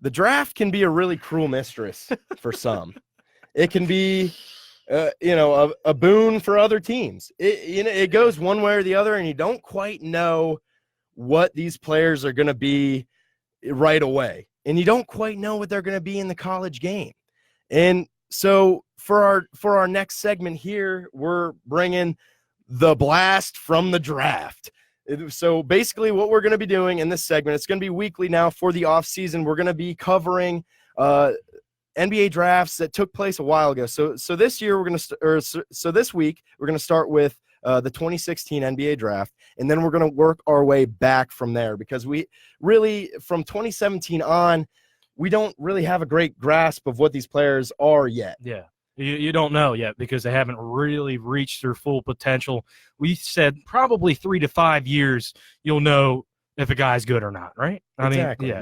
the draft can be a really cruel mistress for some. It can be, a boon for other teams. It goes one way or the other, and you don't quite know what these players are going to be right away. And you don't quite know what they're going to be in the college game. And so for our next segment here, we're bringing the blast from the draft. So basically what we're going to be doing in this segment, it's going to be weekly now for the off season. We're going to be covering NBA drafts that took place a while ago. So this year this week we're going to start with the 2016 NBA draft, and then we're going to work our way back from there, because we really, from 2017 on, we don't really have a great grasp of what these players are yet. Yeah. You don't know yet because they haven't really reached their full potential. We said probably 3 to 5 years you'll know if a guy's good or not, right? Exactly.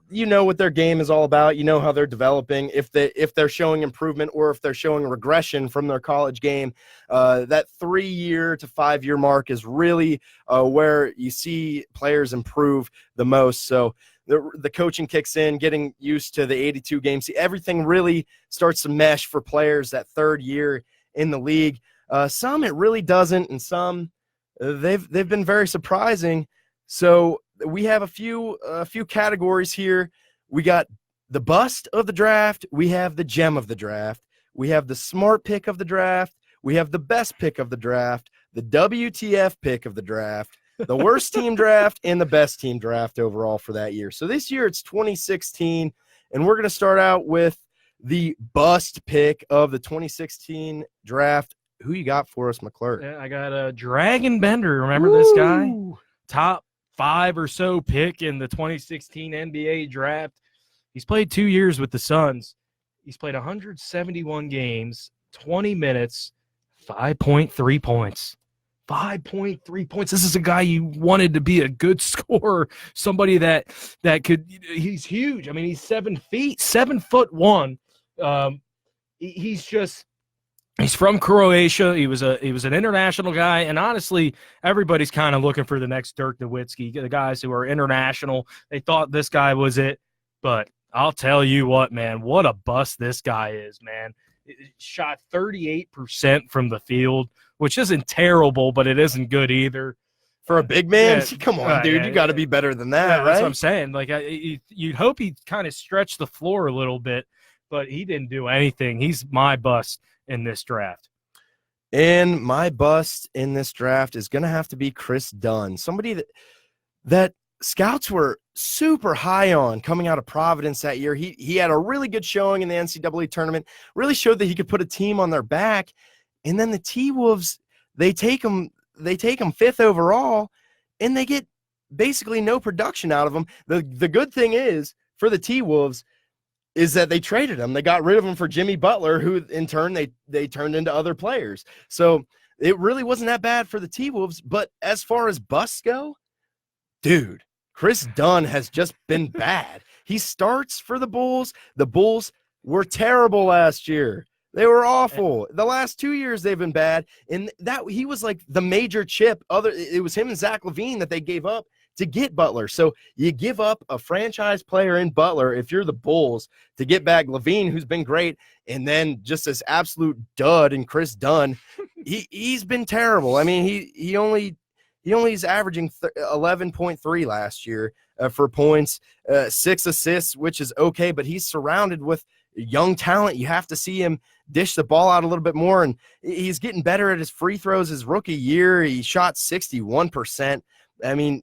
You know what their game is all about. You know how they're developing, if they're showing improvement or if they're showing regression from their college game. That 3-year to 5-year mark is really where you see players improve the most. So the coaching kicks in, getting used to the 82 games. Everything really starts to mesh for players that 3rd year in the league. Some it really doesn't, and some they've been very surprising. So we have a few categories here. We got the bust of the draft. We have the gem of the draft. We have the smart pick of the draft. We have the best pick of the draft, the WTF pick of the draft, the worst team draft, and the best team draft overall for that year. So this year it's 2016, and we're going to start out with the bust pick of the 2016 draft. Who you got for us, McClure? Yeah, I got a Dragon Bender. Remember this guy? Top 5 or so pick in the 2016 NBA draft. He's played 2 years with the Suns. He's played 171 games, 20 minutes, 5.3 points. 5.3 points. This is a guy you wanted to be a good scorer, somebody that could. He's huge. I mean, he's 7 feet, 7'1". He's from Croatia. He was an international guy, and honestly, everybody's kind of looking for the next Dirk Nowitzki, the guys who are international. They thought this guy was it, but I'll tell you what, man, what a bust this guy is, man. Shot 38% from the field, which isn't terrible, but it isn't good either. For a big man? Yeah, come on, dude. You got to be better than that, right? That's what I'm saying. Like, you'd hope he kind of stretched the floor a little bit, but he didn't do anything. He's my bust in this draft. And my bust in this draft is going to have to be Chris Dunn, somebody that scouts were super high on coming out of Providence that year. He had a really good showing in the NCAA tournament, really showed that he could put a team on their back. And then the T-Wolves, they take him 5th overall, and they get basically no production out of him. The good thing is for the T-Wolves is that they traded him. They got rid of him for Jimmy Butler, who in turn they turned into other players. So it really wasn't that bad for the T-Wolves. But as far as busts go, dude, Chris Dunn has just been bad. He starts for the Bulls. The Bulls were terrible last year. They were awful. The last 2 years they've been bad. And that he was like the major chip. It was him and Zach LaVine that they gave up to get Butler. So you give up a franchise player in Butler if you're the Bulls to get back LaVine, who's been great, and then just this absolute dud in Chris Dunn. He's been terrible. I mean, he only is averaging 11.3 last year for points, 6 assists, which is okay, but he's surrounded with young talent. You have to see him dish the ball out a little bit more, and he's getting better at his free throws. His rookie year, he shot 61%. I mean,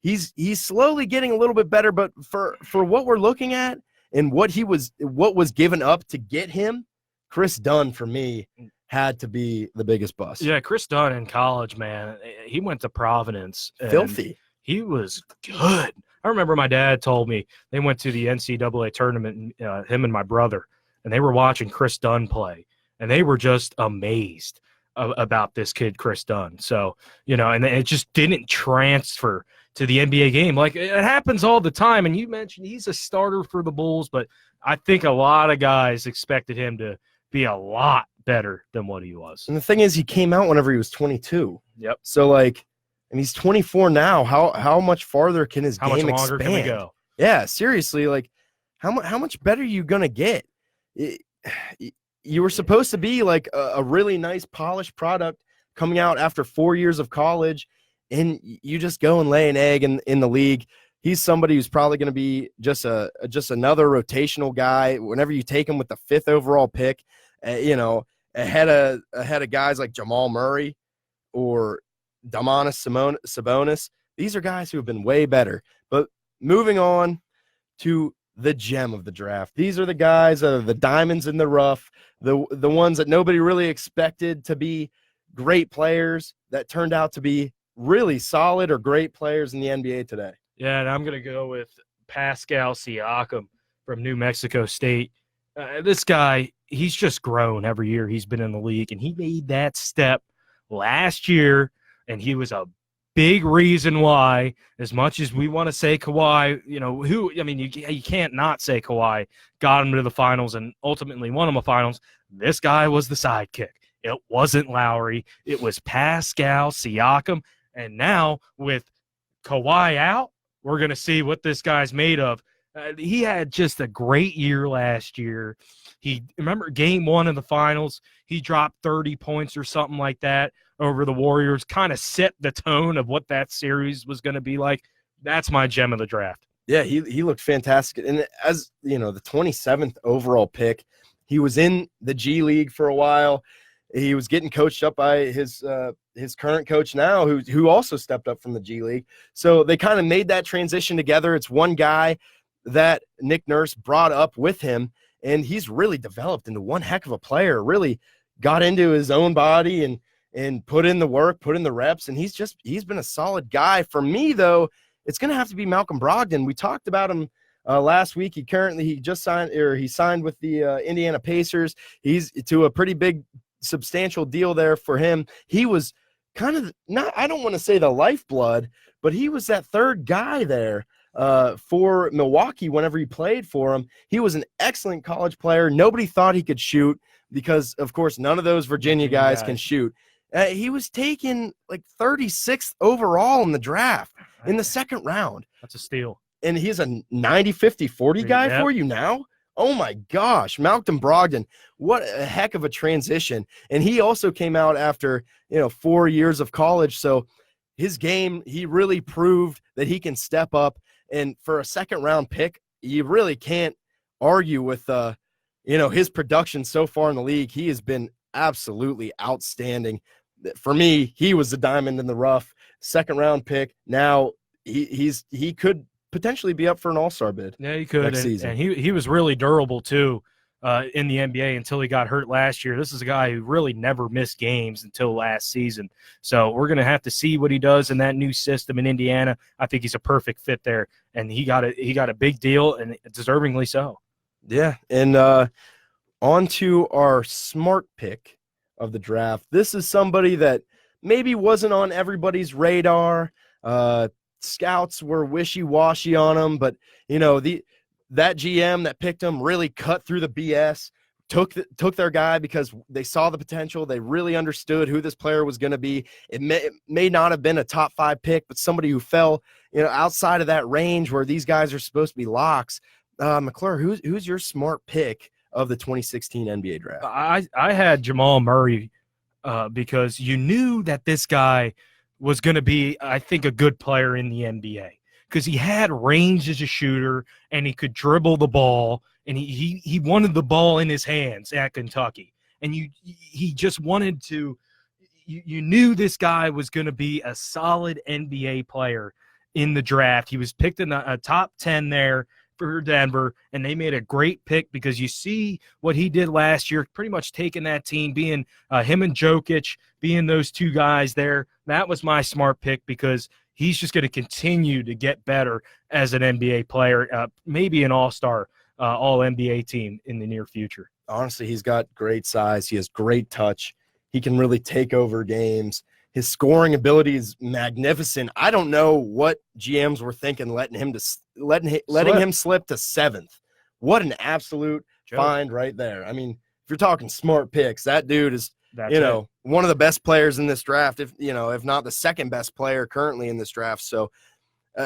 he's slowly getting a little bit better, but for what we're looking at and what was given up to get him, Chris Dunn for me had to be the biggest bust. Yeah, Chris Dunn in college, man, he went to Providence. Filthy. He was good. I remember my dad told me they went to the NCAA tournament, him and my brother, and they were watching Chris Dunn play, and they were just amazed about this kid, Chris Dunn. So, and it just didn't transfer to the NBA game. Like, it happens all the time, and you mentioned he's a starter for the Bulls, but I think a lot of guys expected him to be a lot better than what he was. And the thing is, he came out whenever he was 22. Yep. So, and he's 24 now. How much farther can his game expand? How much longer can we go? Yeah, seriously, how much better are you gonna get? You were supposed to be like a really nice polished product coming out after 4 years of college, and you just go and lay an egg in the league. He's somebody who's probably going to be just another rotational guy. Whenever you take him with the 5th overall pick, ahead of guys like Jamal Murray or Domantas Sabonis. These are guys who have been way better. But moving on to the gem of the draft. These are the guys, the diamonds in the rough, the ones that nobody really expected to be great players that turned out to be really solid or great players in the NBA today. Yeah, and I'm going to go with Pascal Siakam from New Mexico State. This guy, he's just grown every year he's been in the league, and he made that step last year, and he was a big reason why, as much as we want to say Kawhi, you can't not say Kawhi got him to the finals and ultimately won him a finals. This guy was the sidekick. It wasn't Lowry. It was Pascal Siakam. And now with Kawhi out, we're going to see what this guy's made of. He had just a great year last year. Remember game 1 of the finals, he dropped 30 points or something like that over the Warriors, kind of set the tone of what that series was going to be like. That's my gem of the draft. Yeah, he looked fantastic. And as the 27th overall pick, he was in the G League for a while. He was getting coached up by his current coach now, who also stepped up from the G League. So they kind of made that transition together. It's one guy that Nick Nurse brought up with him, and he's really developed into one heck of a player, really got into his own body and put in the work, put in the reps, and he's been a solid guy. For me, though, it's going to have to be Malcolm Brogdon. We talked about him last week. He just signed with the Indiana Pacers. He's to a pretty big, substantial deal there for him. He was kind of I don't want to say the lifeblood, but he was that third guy there for Milwaukee whenever he played for him. He was an excellent college player. Nobody thought he could shoot because, of course, none of those Virginia guys can shoot. He was taken like 36th overall in the draft in the second round. That's a steal. And he's a 90, 50, 40 guy for you now? Oh, my gosh. Malcolm Brogdon, what a heck of a transition. And he also came out after, 4 years of college. So his game, he really proved that he can step up. And for a second-round pick, you really can't argue with, his production so far in the league. He has been absolutely outstanding. For me, he was the diamond in the rough. Second-round pick. Now he could potentially be up for an all-star bid. Yeah, he could. Next season. And he was really durable, too, in the NBA until he got hurt last year. This is a guy who really never missed games until last season. So we're going to have to see what he does in that new system in Indiana. I think he's a perfect fit there, and he got a big deal, and deservingly so. Yeah, and on to our smart pick of the draft. This is somebody that maybe wasn't on everybody's radar. Scouts were wishy-washy on him, but that GM that picked him really cut through the BS, took their guy because they saw the potential. They really understood who this player was going to be. It may not have been a top 5 pick, but somebody who fell outside of that range where these guys are supposed to be locks. McClure, who's your smart pick of the 2016 NBA draft? I had Jamal Murray because you knew that this guy was going to be, I think, a good player in the NBA because he had range as a shooter and he could dribble the ball, and he wanted the ball in his hands at Kentucky. And he just wanted to – you knew this guy was going to be a solid NBA player in the draft. He was picked in a top 10 there for Denver, and they made a great pick because you see what he did last year, pretty much taking that team, being him and Jokic, being those two guys there. That was my smart pick because he's just going to continue to get better as an NBA player, maybe an all-star, all-NBA team in the near future. Honestly, he's got great size. He has great touch. He can really take over games. His scoring ability is magnificent. I don't know what GMs were thinking letting him slip to 7th. What an absolute find right there. I mean, if you're talking smart picks, that dude is one of the best players in this draft, if not the second best player currently in this draft. So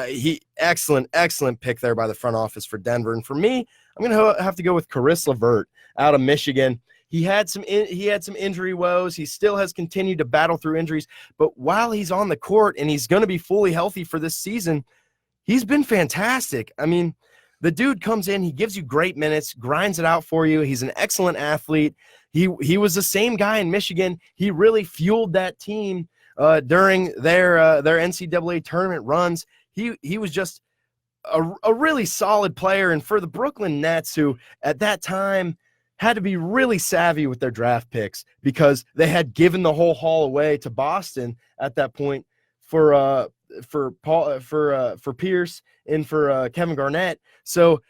He excellent pick there by the front office for Denver. And for me, I'm going to have to go with Caris LeVert out of Michigan. He had some injury woes. He still has continued to battle through injuries. But while he's on the court and he's going to be fully healthy for this season, he's been fantastic. I mean, the dude comes in, he gives you great minutes, grinds it out for you. He's an excellent athlete. He was the same guy in Michigan. He really fueled that team during their NCAA tournament runs. He was just a really solid player. And for the Brooklyn Nets, who at that time had to be really savvy with their draft picks because they had given the whole haul away to Boston at that point for Pierce and for Kevin Garnett. So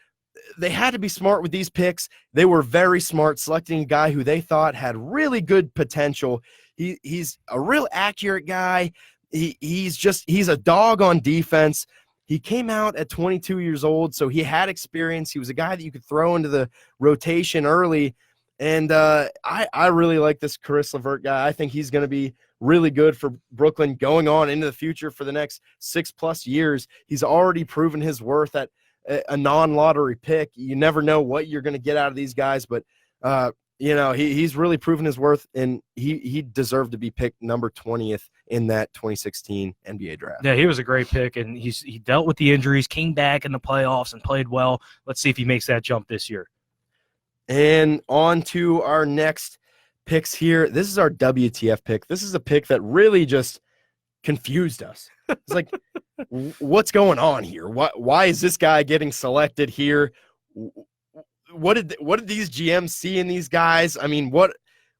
they had to be smart with these picks. They were very smart selecting a guy who they thought had really good potential. He's a real accurate guy. He's a dog on defense. He came out at 22 years old, so he had experience. He was a guy that you could throw into the rotation early. And I really like this Caris LeVert guy. I think he's going to be really good for Brooklyn going on into the future for the next 6+ years. He's already proven his worth at a non-lottery pick. You never know what you're going to get out of these guys, but he's really proven his worth, and he deserved to be picked number 20th in that 2016 NBA draft. Yeah, he was a great pick, and he dealt with the injuries, came back in the playoffs, and played well. Let's see if he makes that jump this year. And on to our next picks here. This is our WTF pick. This is a pick that really just confused us. It's like, what's going on here? Why is this guy getting selected here? What did these GMs see in these guys? I mean, what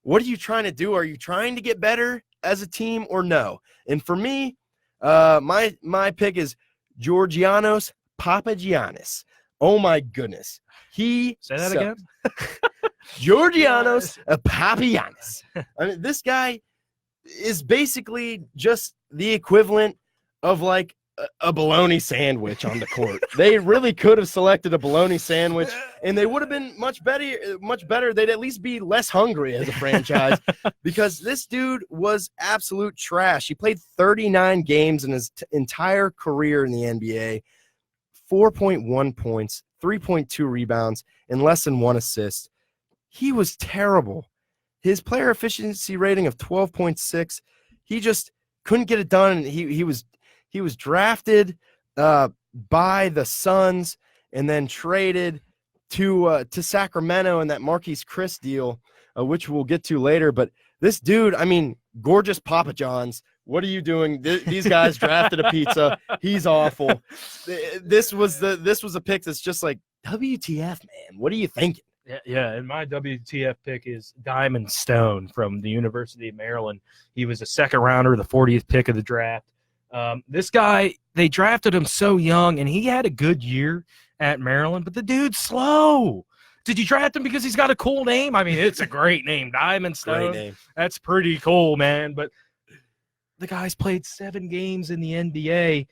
are you trying to do? Are you trying to get better as a team or no? And for me, my pick is Georgianos Papagiannis. Oh my goodness. Say that again? Georgianos Papagiannis. I mean, this guy is basically just the equivalent of like a bologna sandwich on the court. They really could have selected a bologna sandwich, and they would have been much better. They'd at least be less hungry as a franchise because this dude was absolute trash. He played 39 games in his entire career in the NBA, 4.1 points, 3.2 rebounds, and less than 1 assist. He was terrible. His player efficiency rating of 12.6, he just couldn't get it done. He was drafted by the Suns and then traded to Sacramento in that Marquise Chris deal, which we'll get to later. But this dude, I mean, gorgeous Papa John's. What are you doing? These guys drafted a pizza. He's awful. This was a pick that's just like, WTF, man. What are you thinking? Yeah, and my WTF pick is Diamond Stone from the University of Maryland. He was a second rounder, the 40th pick of the draft. This guy, they drafted him so young, and he had a good year at Maryland, but the dude's slow. Did you draft him because he's got a cool name? I mean, it's a great name, Diamond Stone. Great name. That's pretty cool, man. But the guy's played 7 games in the NBA,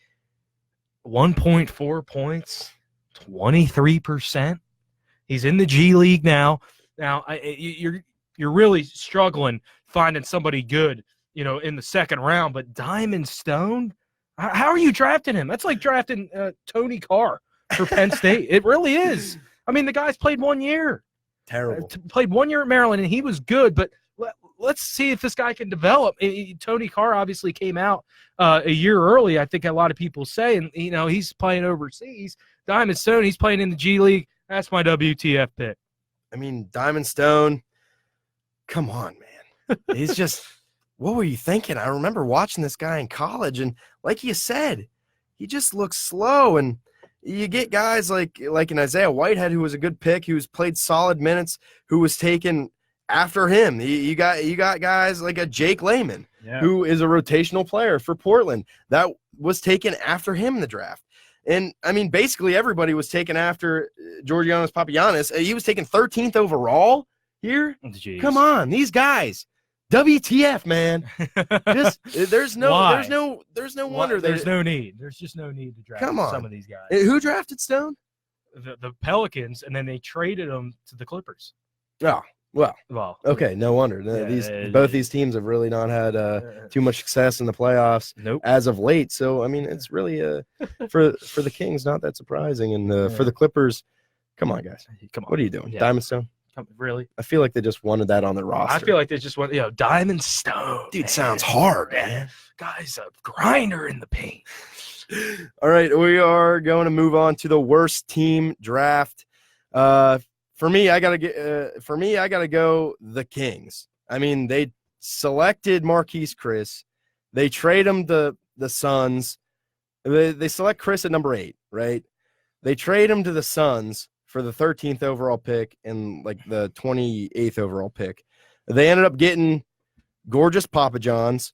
1.4 points, 23%. He's in the G League now. Now, you're really struggling finding somebody good, in the second round. But Diamond Stone, how are you drafting him? That's like drafting Tony Carr for Penn State. It really is. I mean, the guy's played 1 year. Terrible. Played 1 year at Maryland, and he was good. But let's see if this guy can develop. Tony Carr obviously came out a year early, I think a lot of people say. And, he's playing overseas. Diamond Stone, he's playing in the G League. That's my WTF pick. I mean, Diamond Stone, come on, man. He's just – what were you thinking? I remember watching this guy in college, and like you said, he just looks slow. And you get guys like an Isaiah Whitehead, who was a good pick, who's played solid minutes, who was taken after him. You got guys like a Jake Layman, who is a rotational player for Portland, that was taken after him in the draft. And, I mean, basically everybody was taken after Georgianos Papagiannis. He was taken 13th overall here. Jeez. Come on, these guys. WTF, man. Just there's no wonder. There's no need. There's just no need to draft some of these guys. Who drafted Stone? The Pelicans, and then they traded him to the Clippers. Oh, Well, okay, no wonder. Both these teams have really not had too much success in the playoffs as of late. So, I mean, it's really for the Kings, not that surprising. And for the Clippers, come on, guys. Come on. What are you doing? Yeah. Diamond Stone? Really? I feel like they just wanted that on their roster. I feel like they just want, Diamond Stone. Dude, man. sounds hard, man. Guy's a grinder in the paint. All right, we are going to move on to the worst team draft. For me, I gotta go the Kings. I mean, they selected Marquise Chris. They trade him to the Suns. They select Chris at number 8, right? They trade him to the Suns for the 13th overall pick and like the 28th overall pick. They ended up getting gorgeous Papa John's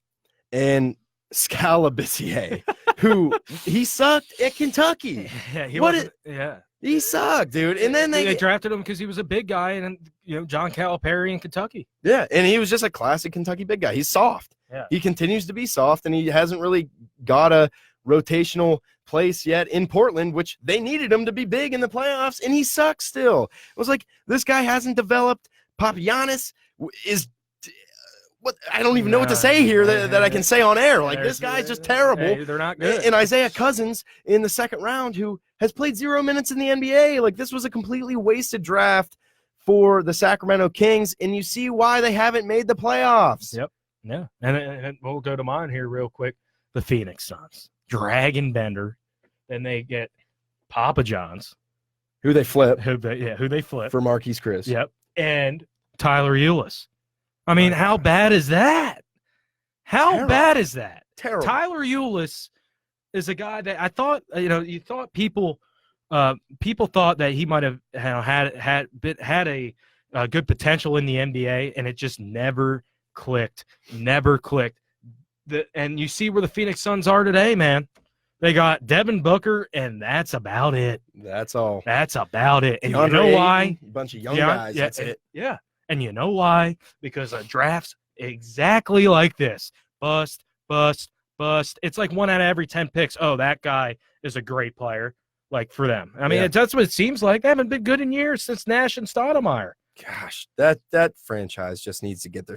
and Scalabissier, who he sucked at Kentucky. Yeah, he sucked, dude. And then they drafted him because he was a big guy, and John Calipari in Kentucky. Yeah, and he was just a classic Kentucky big guy. He's soft. Yeah, he continues to be soft, and he hasn't really got a rotational place yet in Portland, which they needed him to be big in the playoffs, and he sucks still. It was like, this guy hasn't developed. Papagiannis is what I don't even know what to say here that I can say on air. Like, this guy's just terrible. Hey, they're not good. And Isaiah Cousins in the second round, who has played 0 minutes in the NBA. Like, this was a completely wasted draft for the Sacramento Kings, and you see why they haven't made the playoffs. Yep. Yeah. And we'll go to mine here real quick. The Phoenix Suns. Dragon Bender. Then they get Papa John's. Who they flip. Who they flip. For Marquise Chris. Yep. And Tyler Ulis. I mean, how bad is that? How bad is that? Terrible. Tyler Ulis is a guy that I thought, you thought people thought that he might have had a good potential in the NBA, and it just never clicked. And you see where the Phoenix Suns are today, man. They got Devin Booker, and that's about it. That's all. That's about it. And DeAndre you know why? Ayton, a bunch of young guys. That's it. Yeah. And you know why? Because drafts exactly like this. Bust. It's like 1 out of every 10 picks. Oh, that guy is a great player, like, for them. I mean, that's what it seems like. They haven't been good in years since Nash and Stoudemire. Gosh, that franchise just needs to get their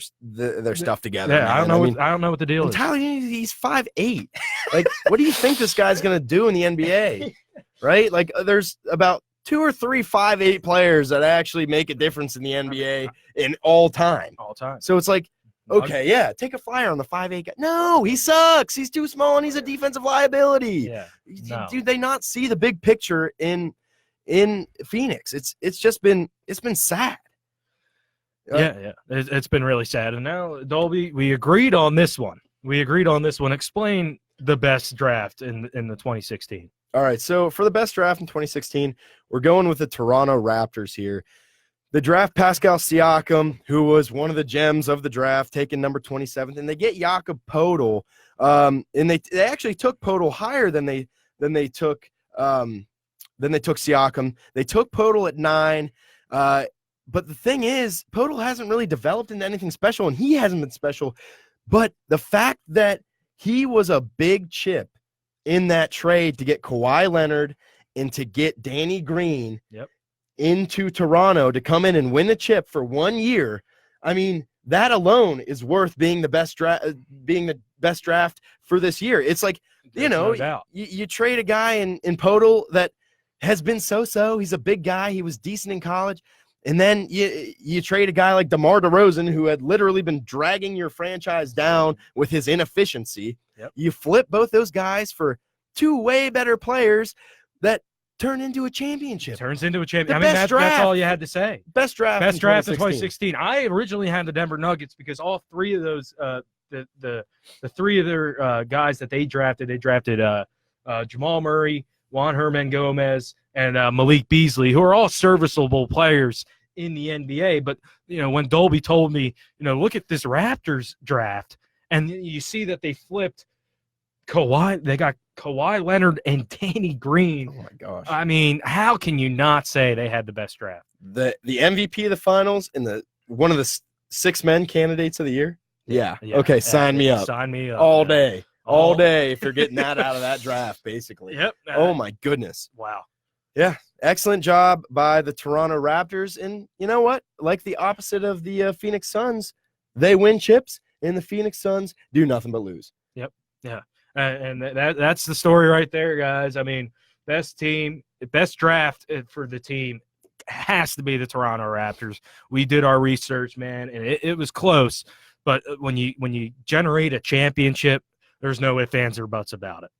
stuff together. Yeah, man. I don't know what the deal is. Tyler, he's 5'8". Like, what do you think this guy's gonna do in the NBA? Right? Like, there's about 2 or 3 5'8" players that actually make a difference in the NBA in all time. So it's like, okay, yeah, take a flyer on the 5'8" guy. No, he sucks. He's too small and he's a defensive liability. Yeah. No. Do they not see the big picture in Phoenix? It's been sad. Yeah. It's been really sad. And now, Dolby, we agreed on this one. Explain the best draft in the 2016. All right, so for the best draft in 2016, we're going with the Toronto Raptors here. The draft Pascal Siakam, who was one of the gems of the draft, taken number 27th, and they get Jakob Poeltl. And they actually took Poeltl higher than they took Siakam. They took Poeltl at 9. But the thing is, Poeltl hasn't really developed into anything special, and he hasn't been special. But the fact that he was a big chip in that trade to get Kawhi Leonard and to get Danny Green into Toronto to come in and win a chip for 1 year, I mean, that alone is worth being the best draft for this year. It's like, you trade a guy in Poeltl that has been so-so. He's a big guy. He was decent in college. And then you trade a guy like DeMar DeRozan, who had literally been dragging your franchise down with his inefficiency. Yep. You flip both those guys for 2 way better players that turn into a championship. I mean, that's all you had to say. Best draft in 2016. I originally had the Denver Nuggets because all 3 of those, the 3 of their guys that they drafted Jamal Murray, Juan Hernan Gomez, and Malik Beasley, who are all serviceable players in the NBA. But, when Dolby told me, look at this Raptors draft, and you see that they flipped Kawhi. They got Kawhi Leonard and Danny Green. Oh, my gosh. I mean, how can you not say they had the best draft? The MVP of the finals and one of the 6 men candidates of the year? Yeah. Okay, sign me up. Sign me up. All day. All day if you're getting that out of that draft, basically. Yep. Oh, my goodness. Wow. Yeah. Excellent job by the Toronto Raptors. And you know what? Like the opposite of the Phoenix Suns, they win chips, and the Phoenix Suns do nothing but lose. Yep. Yeah. And that's the story right there, guys. I mean, best team, best draft for the team has to be the Toronto Raptors. We did our research, man, and it was close. But when you generate a championship, there's no ifs, ands, or buts about it.